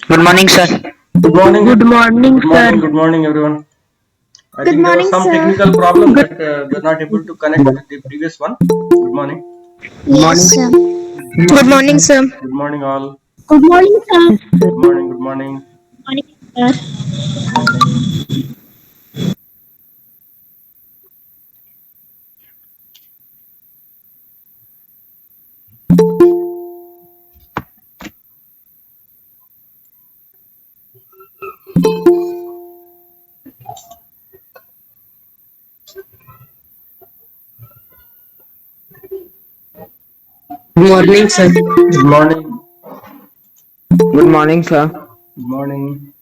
Good morning, sir. Good morning. Good morning, Good morning. sir. Good morning, everyone. I Good think there was morning, some sir. technical problem that we're not able to connect with the previous one. Good morning. Yes, sir. Good morning, sir. Good morning, all. Good morning, sir. Good morning. Good morning. Morning, sir. Good morning, sir. Good morning. Good morning, sir. Good morning.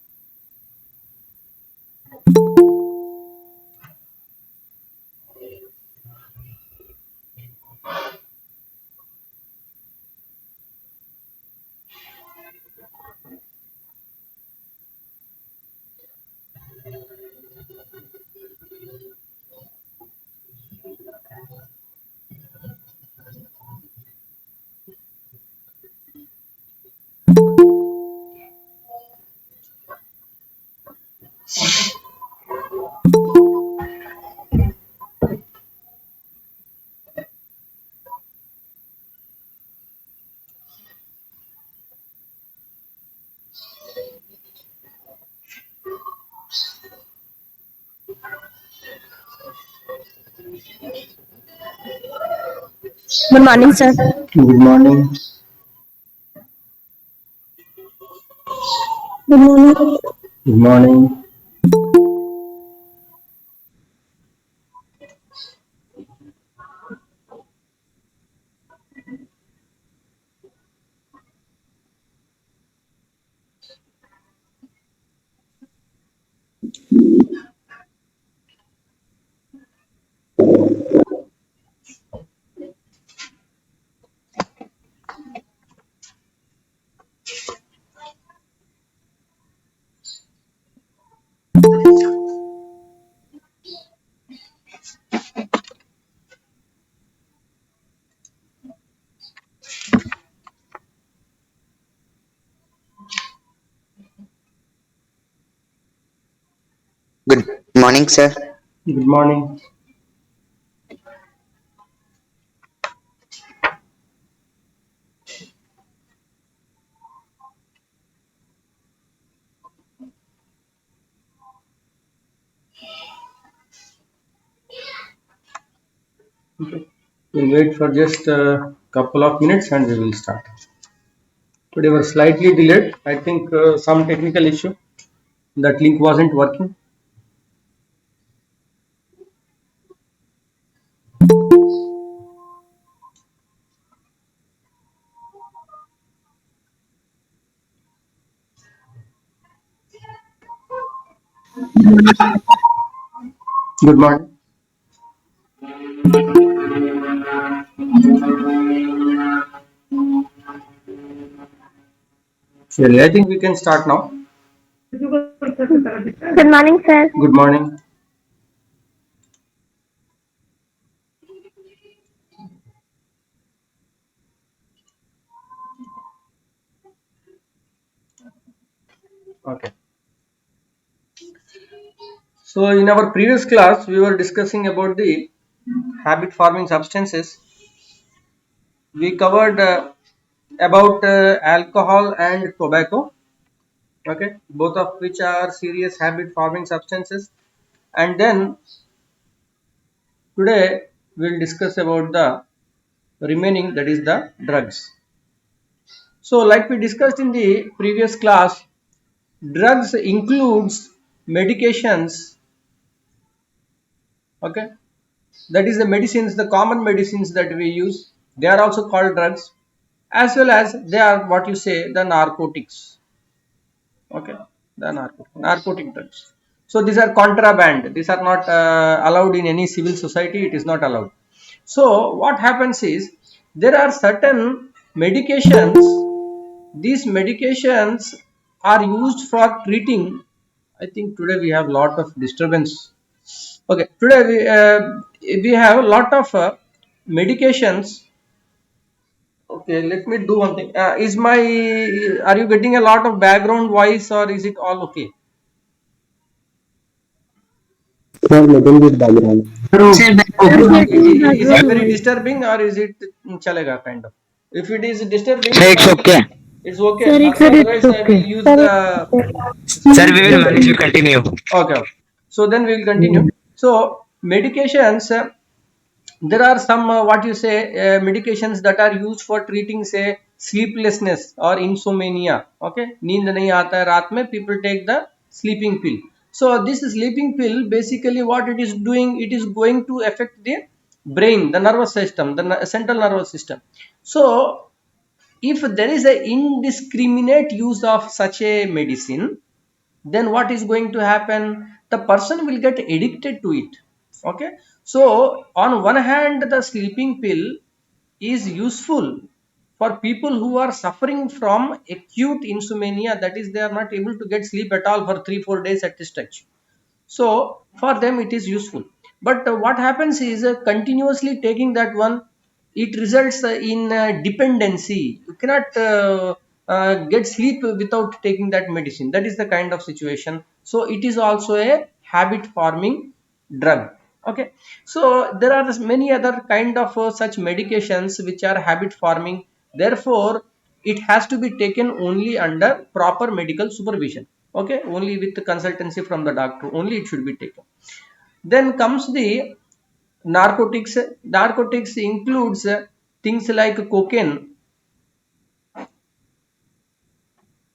Good morning, sir. Good morning. Good morning. Good morning. Good morning, sir. Good morning. We'll wait for just a couple of minutes and we will start. Today was slightly delayed. I think some technical issue. That link wasn't working. Good morning. Really, I think we can start now. Good morning, sir. Good morning. Okay. So in our previous class, we were discussing about the habit forming substances. We covered about alcohol and tobacco. Okay, both of which are serious habit forming substances. And then today we'll discuss about the remaining, that is the drugs. So like we discussed in the previous class, drugs includes medications. Okay, that is the medicines, the common medicines that we use, they are also called drugs, as well as they are what you say the narcotics. Okay, the narcotic drugs. So these are contraband, these are not allowed in any civil society, it is not allowed. So what happens is there are certain medications, these medications are used for treating. I think today we have lot of disturbance. Okay, today we have a lot of medications. Okay, let me do one thing. Are you getting a lot of background voice or is it all okay? Sir, little bit background. Sir, There's okay. little Is it background very noise. disturbing or is it chalega kind of? If it is disturbing, Sir, it's okay. it's okay. Sir, it's Otherwise, I will okay. use Sir, the Sir, speech we will manage. generator. You continue. Okay, okay. So then we will continue. So medications, there are some what you say medications that are used for treating say sleeplessness or insomnia. Okay, नींद नहीं आता है रात में, people take the sleeping pill. So this sleeping pill basically what it is doing, it is going to affect the brain, the nervous system, the central nervous system. So if there is a indiscriminate use of such a medicine, then what is going to happen, the person will get addicted to it. Okay, so on one hand the sleeping pill is useful for people who are suffering from acute insomnia, that is they are not able to get sleep at all for 3 4 days at a stretch. So for them it is useful, but what happens is continuously taking that one, it results in dependency. You cannot get sleep without taking that medicine, that is the kind of situation. So it is also a habit forming drug. Okay, so there are many other kind of such medications which are habit forming, therefore it has to be taken only under proper medical supervision. Okay, only with the consultancy from the doctor only it should be taken. Then comes the narcotics. Narcotics includes things like cocaine.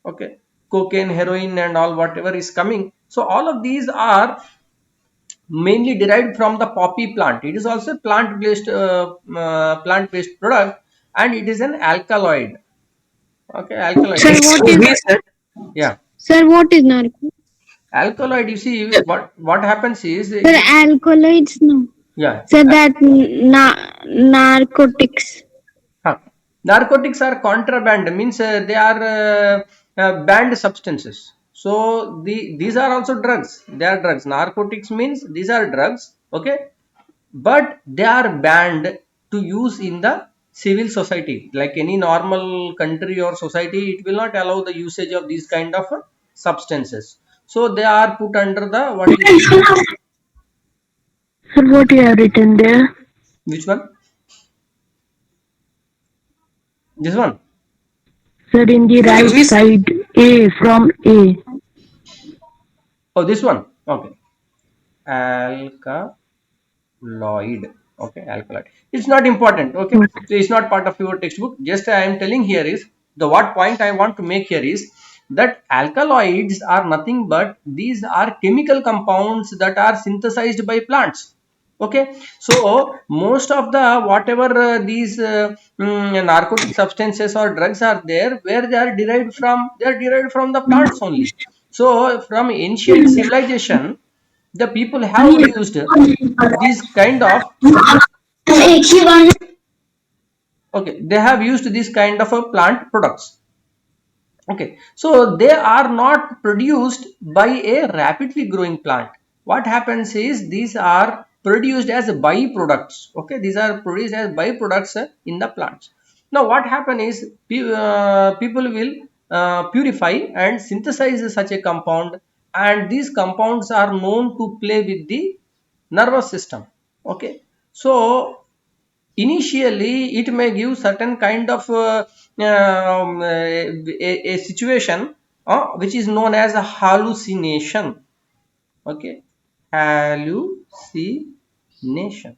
Okay, cocaine, heroin and all whatever is coming, so all of these are mainly derived from the poppy plant. It is also plant based product, and it is an alkaloid. Okay, alkaloid. sir, what is Yeah, sir? What is narco? alkaloid. You see, what happens is Sir, alkaloids, no. yeah. Sir, that narcotics. Huh. Narcotics are contraband, means they are banned substances. So these are also drugs. They are drugs. Narcotics means these are drugs. Okay, but they are banned to use in the civil society. Like any normal country or society, it will not allow the usage of these kind of substances. So they are put under the what you say. Sir, what you have written there? Which one? This one. Sir, in the right side, A from A. Oh, this one. Okay. Alkaloid. Okay, alkaloid. It's not important. Okay, so it's not part of your textbook. Just I am telling here is the what point I want to make here is that alkaloids are nothing but these are chemical compounds that are synthesized by plants. Okay, so most of the whatever these narcotic substances or drugs are there, where they are derived from, they are derived from the plants only. So from ancient civilization, the people have used these kind of, okay, they have used this kind of a plant products. Okay, so they are not produced by a rapidly growing plant. What happens is these are produced as byproducts. Okay, these are produced as byproducts in the plants. Now what happen is people will purify and synthesize such a compound, and these compounds are known to play with the nervous system. Okay, so initially it may give certain kind of a situation which is known as a hallucination. Okay, hallucination.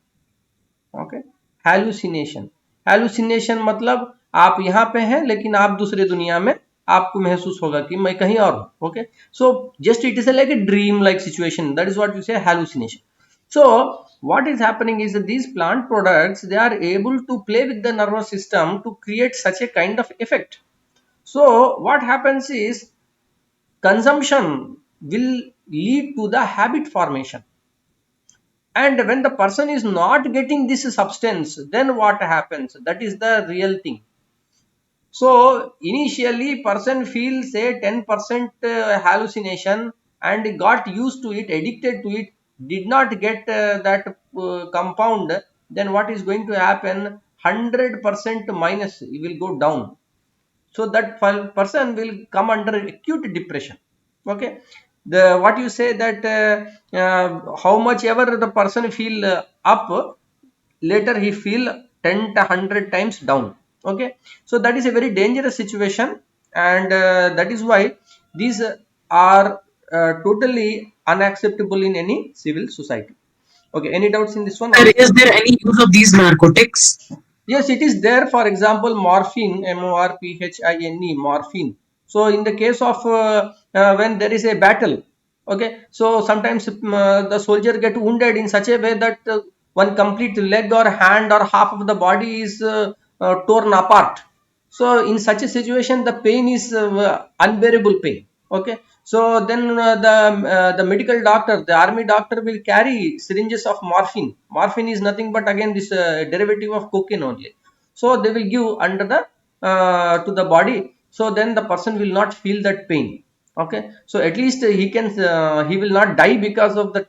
Okay, hallucination. hallucination मतलब आप यहाँ पे हैं लेकिन आप दूसरे दुनिया में आपको महसूस होगा कि मैं कहीं और हूँ. Okay, so just it is like a dream like situation. That is what you say hallucination. So what is happening is that these plant products, they are able to play with the nervous system to create such a kind of effect. So what happens is consumption will lead to the habit formation, and when the person is not getting this substance, then what happens? That is the real thing. So initially person feels say 10% hallucination and got used to it, addicted to it, did not get that compound, then what is going to happen? 100% minus, it will go down. So that person will come under acute depression. Okay, the what you say that how much ever the person feel up, later he feel 10 to 100 times down. Okay, so that is a very dangerous situation, and that is why these are totally unacceptable in any civil society. Okay, any doubts in this one? Sir, is there any use of these narcotics? Yes, it is there. For example, morphine, morphine, morphine. So in the case of when there is a battle, okay, so sometimes the soldier get wounded in such a way that one complete leg or hand or half of the body is torn apart. So in such a situation, the pain is unbearable pain. Okay, so then the medical doctor, the army doctor will carry syringes of morphine. Morphine is nothing but again this derivative of cocaine only. So they will give under the to the body. So then the person will not feel that pain. Okay, so at least he will not die because of that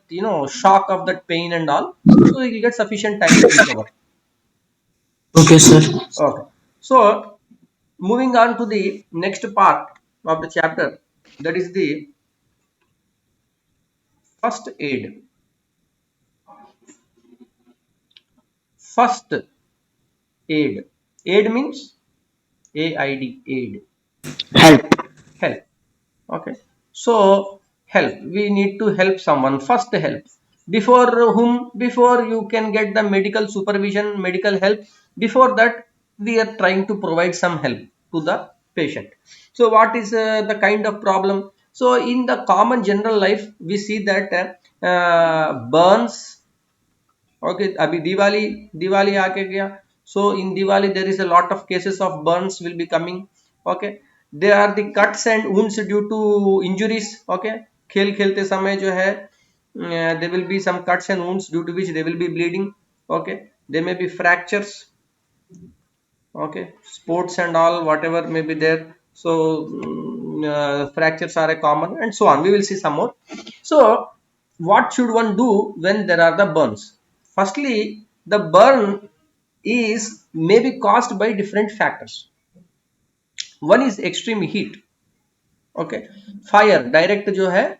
shock of that pain and all. So he will get sufficient time to recover. Okay, sir. Okay, so moving on to the next part of the chapter, that is the first aid. First aid. Aid means AID, aid. Help. Help. Okay, so help, we need to help someone. First help, before whom, before you can get the medical supervision, medical help, before that we are trying to provide some help to the patient. So what is the kind of problem? So in the common general life we see that burns. Okay, abhi diwali aake gaya. So in diwali there is a lot of cases of burns will be coming. Okay, they are the cuts and wounds due to injuries. Okay, खेल खेलते समय जो है there will be some cuts and wounds due to which they will be bleeding. Okay, there may be fractures. Okay, sports and all whatever may be there. So fractures are a common and so on, we will see some more. So what should one do when there are the burns? Firstly, the burn is maybe caused by different factors. One is extreme heat. Okay, fire direct जो है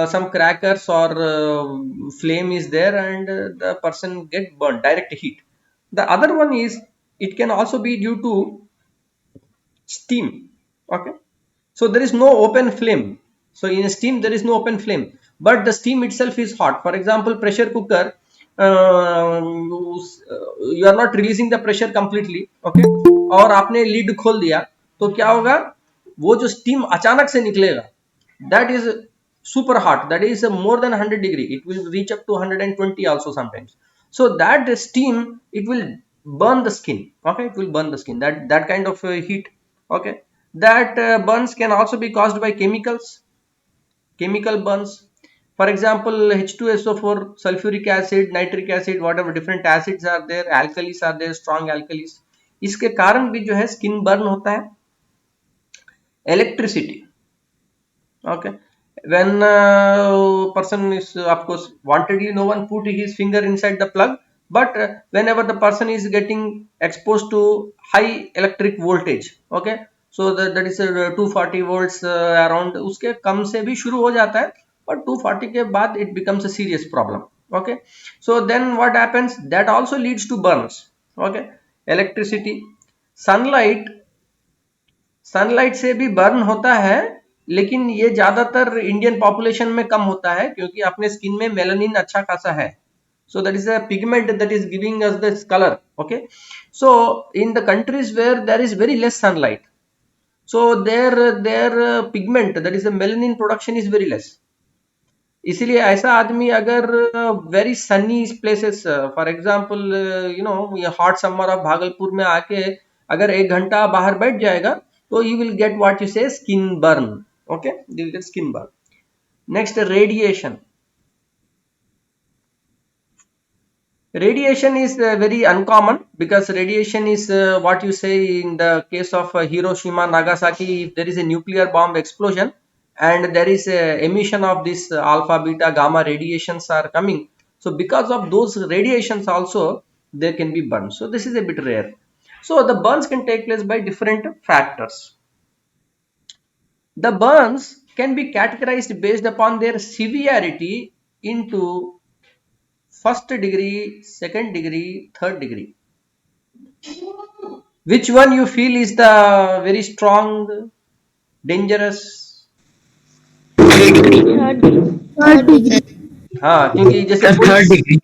some crackers or flame is there and the person get burned, direct heat. The other one is it can also be due to steam. Okay, so there is no open flame. So in steam there is no open flame, but the steam itself is hot. For example, pressure cooker, you are not releasing the pressure completely. Okay, और आपने lid खोल दिया तो क्या होगा, वो जो steam अचानक से निकलेगा, that is super hot, that is more than 100 degree, it will reach up to 120 also sometimes. So that steam, it will burn the skin. Okay, it will burn the skin, that kind of heat. Okay, that burns can also be caused by chemicals. chemical burns. For example, H2SO4, sulfuric acid, nitric acid, whatever different acids are there, alkalis are there, strong alkalis. इसके कारण भी जो है skin burn होता है. Electricity. Okay, when person is, of course, wantedly no one put his finger inside the plug, but whenever the person is getting exposed to high electric voltage, okay, so that is 240 volts around, उसके कम से भी शुरू हो जाता है, but 240 के बाद it becomes a serious problem. Okay, so then what happens, that also leads to burns. Okay, electricity, sunlight, sunlight से भी बर्न होता है, लेकिन ये ज्यादातर इंडियन पॉपुलेशन में कम होता है क्योंकि अपने स्किन में मेलानिन अच्छा खासा है. So that is a pigment that is giving us this color. Okay, so in the countries where there is very less sunlight, so their pigment, that is the melanin production, is very less. इसीलिए ऐसा आदमी अगर very sunny places, for example ये hot summer of Bhagalpur में आके अगर 1 घंटा बाहर बैठ जाएगा तो you will get what you say skin burn. Okay, you will get skin burn. Next, radiation. Radiation is very uncommon because radiation is what you say in the case of Hiroshima, Nagasaki, if there is a nuclear bomb explosion and there is a emission of this alpha, beta, gamma radiations are coming. So because of those radiations also there can be burns. So this is a bit rare. So the burns can take place by different factors. The burns can be categorized based upon their severity into first degree, second degree, third degree. Which one you feel is the very strong, dangerous? Third degree. हाँ, क्योंकि जैसे Sir, third degree.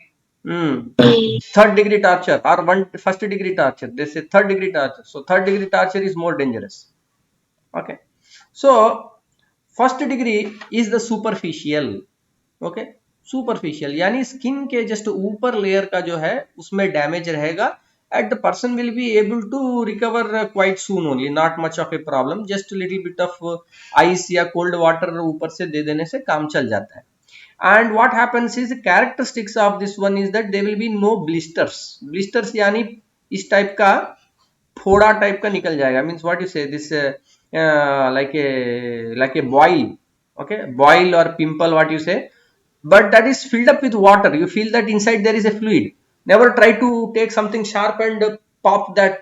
third degree torture or first degree torture, they say third degree torture. So third degree torture is more dangerous. Okay, so first degree is the superficial. Okay, superficial यानी skin के just ऊपर layer का जो है उसमें damage रहेगा, at the person will be able to recover quite soon only, not much of a problem, just little bit of ice या cold water ऊपर से दे देने से काम चल जाता है. And what happens is, characteristics of this one is that there will be no blisters. Blisters यानी इस टाइप का फोड़ा टाइप का निकल जाएगा, मीन्स व्हाट यू से this like a boil. Okay, boil or pimple, what you say, but that is filled up with water. You feel that inside there is a fluid. Never try to take something sharp and pop that,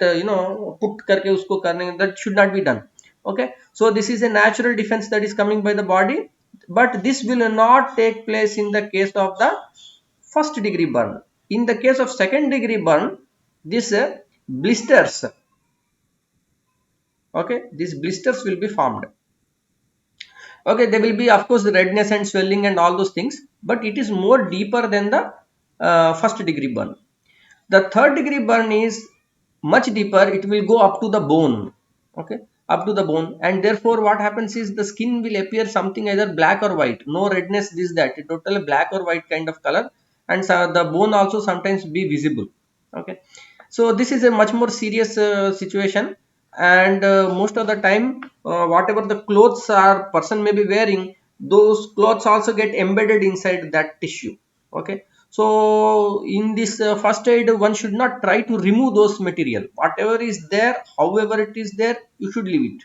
put करके उसको करने, that should not be done. Okay, so this is a natural defense that is coming by the body, but this will not take place in the case of the first degree burn. In the case of second degree burn, this blisters, okay, these blisters will be formed. Okay, there will be of course redness and swelling and all those things, but it is more deeper than the first degree burn. The third degree burn is much deeper, it will go up to the bone. Okay, up to the bone, and therefore what happens is the skin will appear something either black or white, no redness, this that, totally black or white kind of color, and so the bone also sometimes be visible. Okay, so this is a much more serious situation, and most of the time whatever the clothes are person may be wearing, those clothes also get embedded inside that tissue. Okay, so in this first aid one should not try to remove those material, whatever is there, however it is there, you should leave it.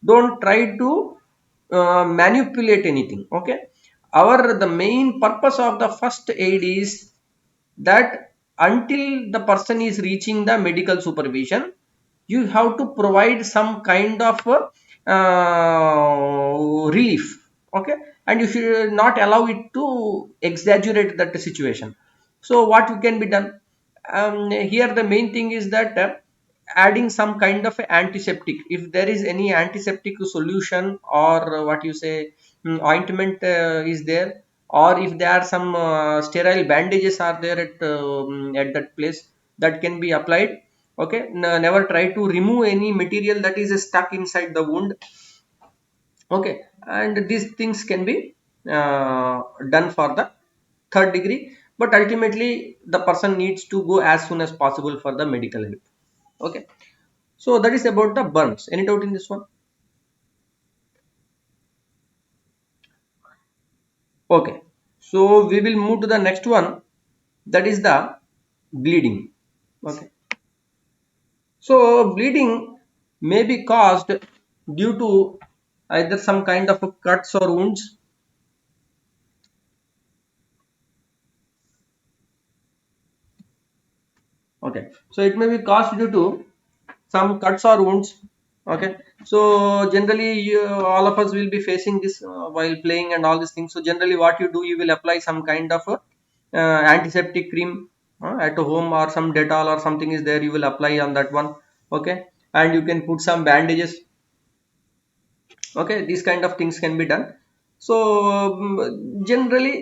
Don't try to manipulate anything. Okay, the main purpose of the first aid is that until the person is reaching the medical supervision, you have to provide some kind of relief. Okay, and you should not allow it to exaggerate that situation. So what can be done, here the main thing is that adding some kind of antiseptic, if there is any antiseptic solution or what you say ointment is there, or if there are some sterile bandages are there at that place, that can be applied. Okay, never try to remove any material that is stuck inside the wound. Okay, and these things can be done for the third degree, but ultimately the person needs to go as soon as possible for the medical help. Okay, so that is about the burns. Any doubt in this one? Okay, so we will move to the next one, that is the bleeding. Okay, so bleeding may be caused due to either some kind of cuts or wounds. Okay, so it may be caused due to some cuts or wounds. Okay, so generally all of us will be facing this while playing and all these things. So generally what you do, you will apply some kind of antiseptic cream at home, or some Dettol or something is there, you will apply on that one. Okay, and you can put some bandages. Okay, these kind of things can be done. So generally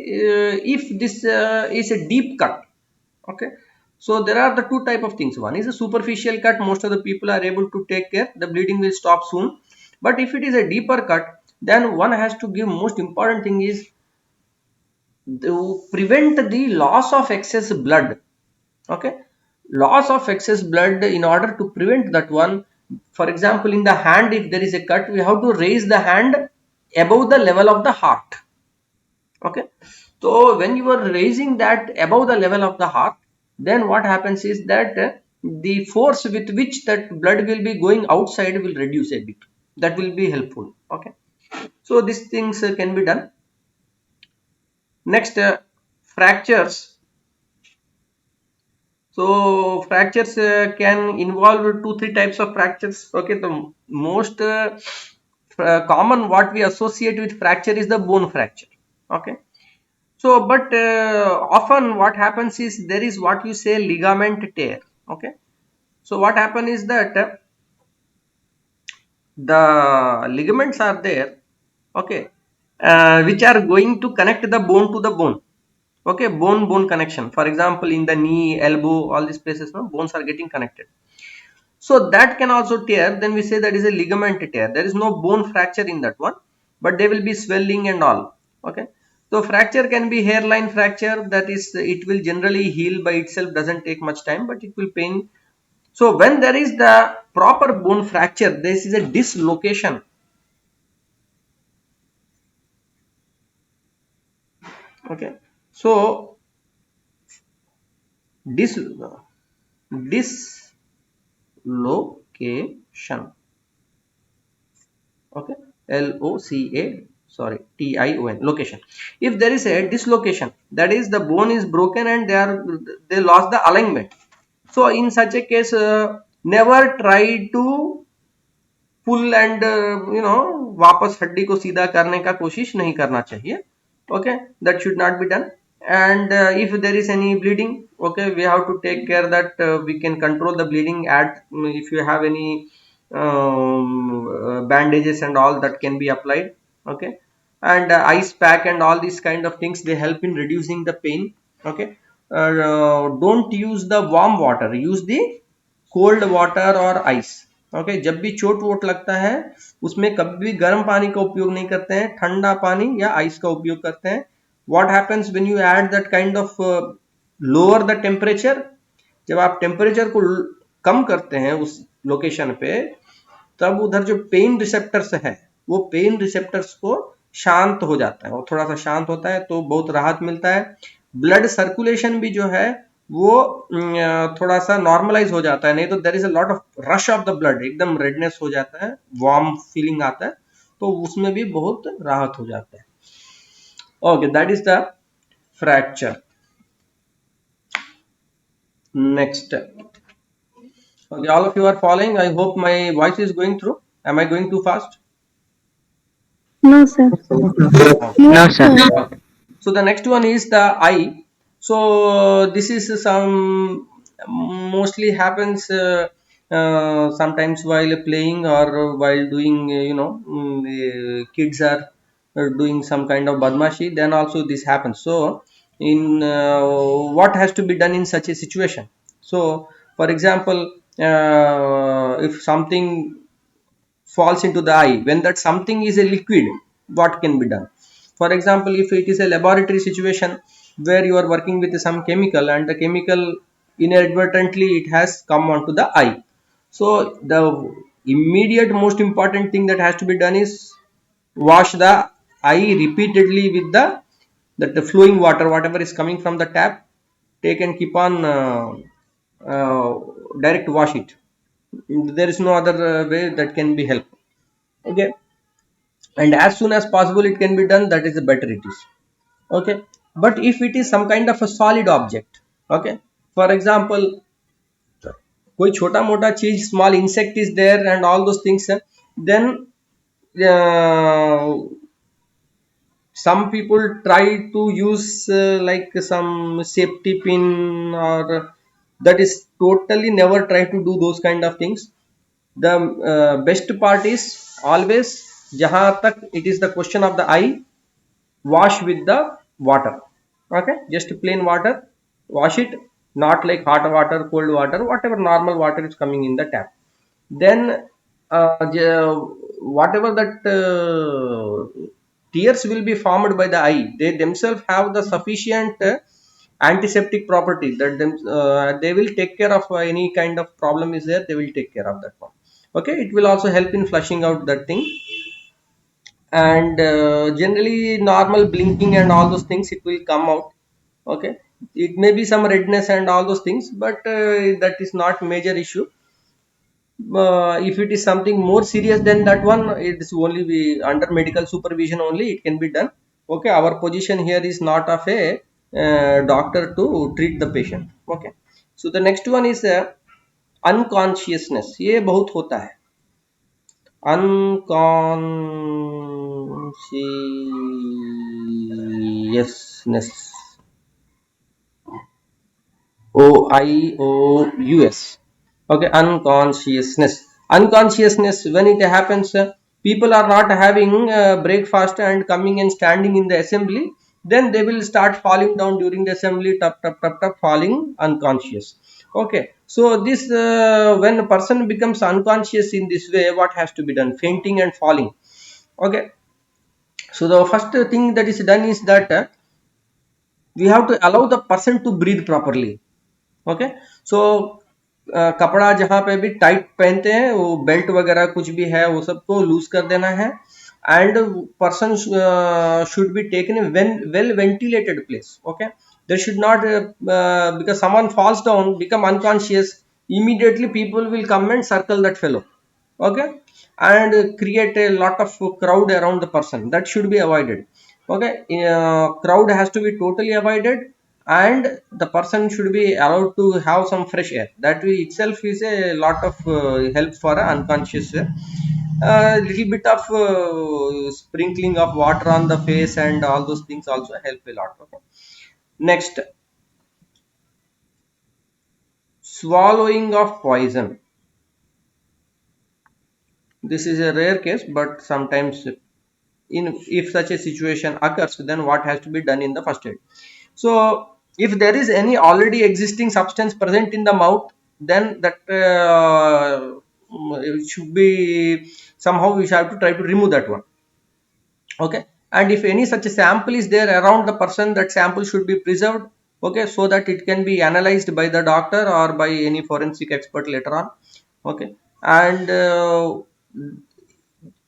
if this is a deep cut, okay, so there are the two type of things. One is a superficial cut, most of the people are able to take care, the bleeding will stop soon. But if it is a deeper cut, then one has to give, most important thing is to prevent the loss of excess blood. Okay, loss of excess blood, in order to prevent that one, for example in the hand, if there is a cut, we have to raise the hand above the level of the heart. Okay, so when you are raising that above the level of the heart, then what happens is that the force with which that blood will be going outside will reduce a bit, that will be helpful. Okay, so these things can be done. Next, fractures. So fractures can involve two three types of fractures. Okay, the most common what we associate with fracture is the bone fracture. Okay, so but often what happens is there is what you say ligament tear. Okay, so what happen is that the ligaments are there. Okay, which are going to connect the bone to the bone. Okay, bone connection, for example in the knee, elbow, all these places, no, bones are getting connected. So that can also tear, then we say that is a ligament tear. There is no bone fracture in that one, but there will be swelling and all. Okay, so fracture can be hairline fracture, that is it will generally heal by itself, doesn't take much time, but it will pain. So when there is the proper bone fracture, this is a dislocation. Okay, so dis dislocation. Okay, LOCA, sorry, TION, location. If there is a dislocation, that is the bone is broken and they lost the alignment. So in such a case, never try to pull and वापस हड्डी को सीधा करने का कोशिश नहीं करना चाहिए. Okay, that should not be done. And if there is any bleeding, okay, we have to take care that we can control the bleeding. If you have any bandages and all, that can be applied. Okay, and ice pack and all these kind of things, they help in reducing the pain. Okay, don't use the warm water, use the cold water or ice. Okay, जब भी चोट vote लगता है उसमें कभी भी गर्म पानी का उपयोग नहीं करते हैं, ठंडा पानी या आइस का उपयोग करते हैं. What happens when you add that kind of lower the temperature, जब आप टेम्परेचर को कम करते हैं उस लोकेशन पे, तब उधर जो पेन रिसेप्टर्स है, वो पेन रिसेप्टर्स को शांत हो जाता है, वो थोड़ा सा शांत होता है तो बहुत राहत मिलता है. ब्लड सर्कुलेशन भी जो है वो थोड़ा सा नॉर्मलाइज हो जाता है, नहीं तो there is a lot of rush of the blood, एकदम रेडनेस हो जाता है, वार्म फीलिंग आता है, तो उसमें भी बहुत राहत हो जाता है. Okay, that is the fracture. Next. Okay, all of you are following. I hope my voice is going through. Am I going too fast? No, sir. No, sir. Okay. So the next one is the eye. So this is some mostly happens sometimes while playing or while doing kids are doing some kind of badmashi, then also this happens. So in what has to be done in such a situation? So for example, if something falls into the eye, when that something is a liquid, what can be done? For example, if it is a laboratory situation where you are working with some chemical and the chemical inadvertently it has come onto the eye, so the immediate most important thing that has to be done is wash the eye repeatedly with the that the flowing water, whatever is coming from the tap, take and keep on uh, direct wash it. There is no other way that can be helped. Okay, and as soon as possible it can be done, that is the better it is. Okay, but if it is some kind of a solid object, okay, for example कोई छोटा मोटा चीज, small insect is there and all those things, then uh, some people try to use like some safety pin, or that is totally never try to do those kind of things. The best part is always, jahan tak it is the question of the eye, wash with the water. Okay, just plain water, wash it, not like hot water, cold water, whatever normal water is coming in the tap. Then whatever that tears will be formed by the eye, they themselves have the sufficient antiseptic property that they will take care of any kind of problem is there, they will take care of that one. Okay, it will also help in flushing out that thing. And generally normal blinking and all those things, it will come out. Okay, it may be some redness and all those things, but that is not major issue. If it is something more serious than that one, it is only be under medical supervision only it can be done. Okay, our position here is not of a doctor to treat the patient. Okay, so the next one is unconsciousness. ये बहुत होता है unconsciousness. OIOUS. Okay, unconsciousness, when it happens, people are not having breakfast and coming and standing in the assembly, then they will start falling down during the assembly, tap tap tap tap, falling unconscious. Okay, so this when a person becomes unconscious in this way, what has to be done? Fainting and falling. Okay, so the first thing that is done is that we have to allow the person to breathe properly. Okay, so कपड़ा जहां पे भी tight पहनते हैं, वो belt वगैरह कुछ भी है वो सबको लूज कर देना है. And person should be taken in well ventilated place. Okay, there should not, because someone falls down, become unconscious, immediately people will come and circle that fellow. Okay, and create a lot of crowd around the person. That should be avoided. Okay, crowd has to be totally avoided, and the person should be allowed to have some fresh air. That way itself is a lot of help for an unconscious. Little bit of sprinkling of water on the face and all those things also help a lot. Okay, next, swallowing of poison. This is a rare case, but sometimes in, if such a situation occurs, then what has to be done in the first aid? So if there is any already existing substance present in the mouth, then that it should be somehow we have to try to remove that one. Okay, and if any such a sample is there around the person, that sample should be preserved. Okay, so that it can be analyzed by the doctor or by any forensic expert later on. Okay, and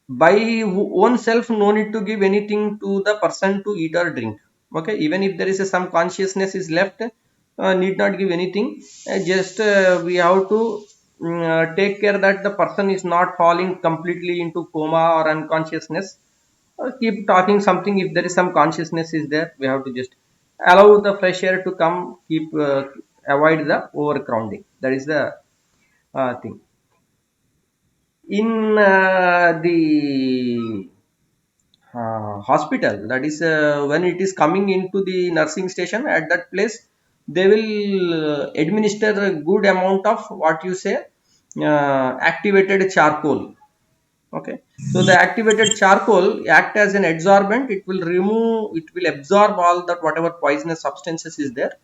by oneself, no need to give anything to the person to eat or drink. Okay, even if there is some consciousness is left, need not give anything. Just we have to take care that the person is not falling completely into coma or unconsciousness. Keep talking something, if there is some consciousness is there, we have to just allow the fresh air to come, keep avoid the overcrowding. That is the thing. In the hospital, that is when it is coming into the nursing station, at that place they will administer a good amount of what you say activated charcoal. Okay, so the activated charcoal act as an adsorbent. It will remove, it will absorb all that whatever poisonous substances is there,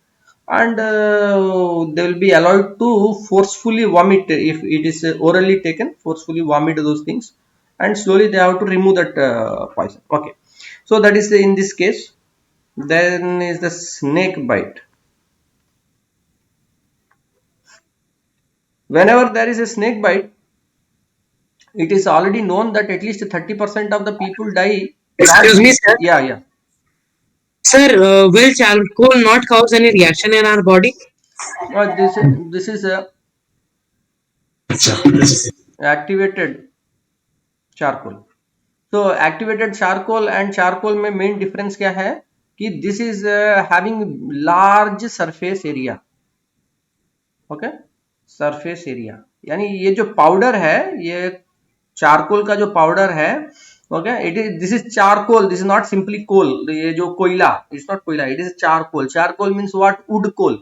and they will be allowed to forcefully vomit. If it is orally taken, forcefully vomit those things, and slowly they have to remove that poison. Okay, so that is in this case. Then is the snake bite. Whenever there is a snake bite, it is already known that at least 30% of the people die. Excuse me, sir. Yeah, yeah. Sir, will charcoal not cause any reaction in our body? This is a activated charcoal. So activated charcoal and charcoal में main difference क्या है कि this is having large surface area. Okay, surface area, यानी ये जो powder है, ये charcoal का जो पाउडर है, okay, it is this is charcoal, this is not simply coal, ये जो कोयला, इट्स नॉट कोयला, it is charcoal. Charcoal means what? Wood coal.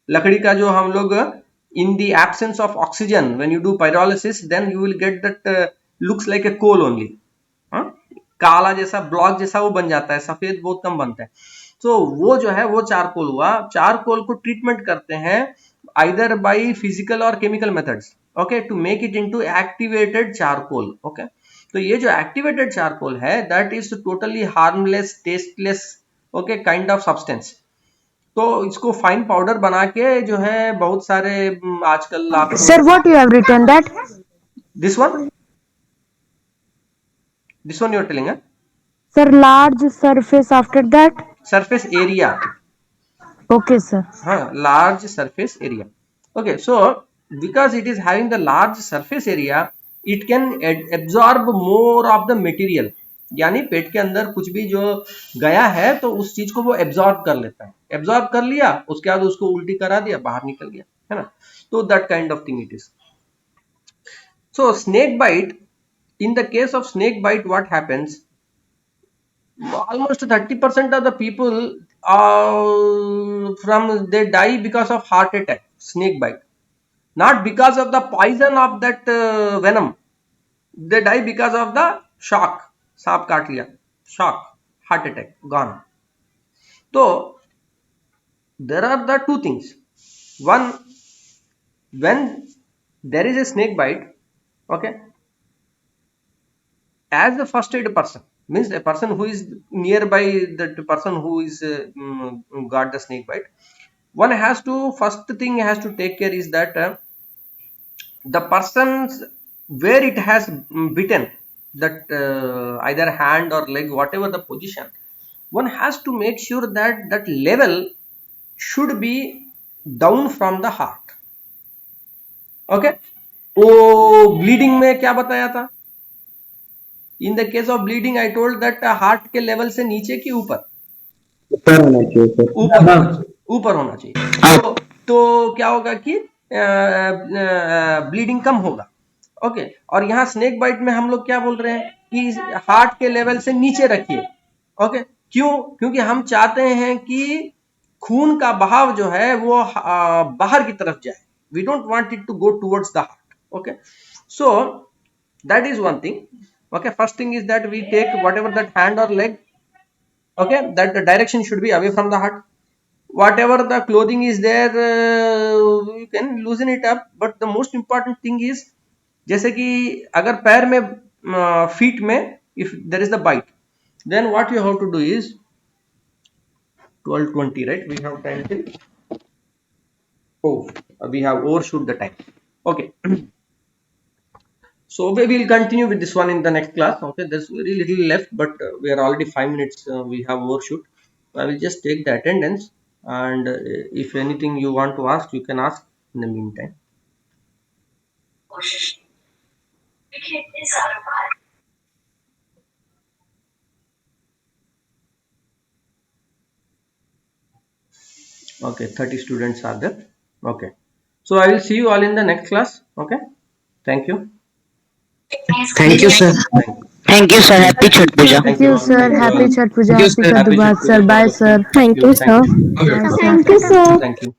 लकड़ी का जो हम लोग in the absence of oxygen when you do pyrolysis then you will get that looks like a coal only. काला जैसा ब्लॉक जैसा वो बन जाता है, सफेद बहुत कम बनता है. तो वो जो है वो चारकोल हुआ. चारकोल को ट्रीटमेंट करते हैं either by physical or chemical methods, okay, to make it into activated charcoal. Okay, तो ये जो activated charcoal है that is totally harmless, tasteless, okay, kind of substance. तो इसको फाइन पाउडर बना के जो है बहुत सारे आजकल आप Sir, what you have written that? this one you're telling, huh? Sir, large surface after that? Surface area. Okay, sir. Large surface area. Okay, so because it is having the large surface area, it can absorb more of the material. यानी पेट के अंदर कुछ भी जो गया है तो उस चीज को वो एब्जॉर्ब कर लेता है. एब्जॉर्ब कर लिया, उसके बाद उसको उल्टी करा दिया, बाहर निकल गया, है ना. तो that kind of thing it is. So snake bite, in the case of snake bite, what happens? Almost 30% of the people they die because of heart attack, snake bite, not because of the poison of that venom. They die because of the shock. सांप काट लिया, shock, heart attack, gone. So there are the two things. One, when there is a snake bite, okay, as a first aid person, means a person who is nearby that person who is got the snake bite, one has to, first thing has to take care is that the person's where it has bitten, that either hand or leg, whatever the position, one has to make sure that that level should be down from the heart. Okay, वो bleeding में क्या बताया था? In the case of bleeding, I told that heart के level से नीचे कि ऊपर? ऊपर होना चाहिए. ऊपर होना चाहिए. तो क्या होगा कि ब्लीडिंग कम होगा. ओके, और यहाँ स्नेक बाइट में हम लोग क्या बोल रहे हैं कि हार्ट के लेवल से नीचे रखिए. ओके, क्यों? क्योंकि हम चाहते हैं कि खून का बहाव जो है वो बाहर की तरफ जाए. We don't want it to go towards the heart. Okay, so that is one thing. Okay, first thing is that we take whatever that hand or leg, okay, that the direction should be away from the heart. Whatever the clothing is there, you can loosen it up, but the most important thing is, जैसे कि अगर पैर में feet में if there is the bite, then what you have to do is 12:20, right? We have time till we have overshoot the time. Okay. So we will continue with this one in the next class. Okay, there's very little left, but we are already 5 minutes. We have overshoot. I will just take the attendance, and if anything you want to ask, you can ask in the meantime. Okay, 30 students are there. Okay, so I will see you all in the next class. Okay, thank you. Thank you, sir. Thank you, sir. Happy Chhat Puja. Thank you, sir. Happy Chhat Puja. Thank you, Happy sir. Kadubhat, sir. Bye, sir. Thank you, sir. Thank you, sir. Thank you.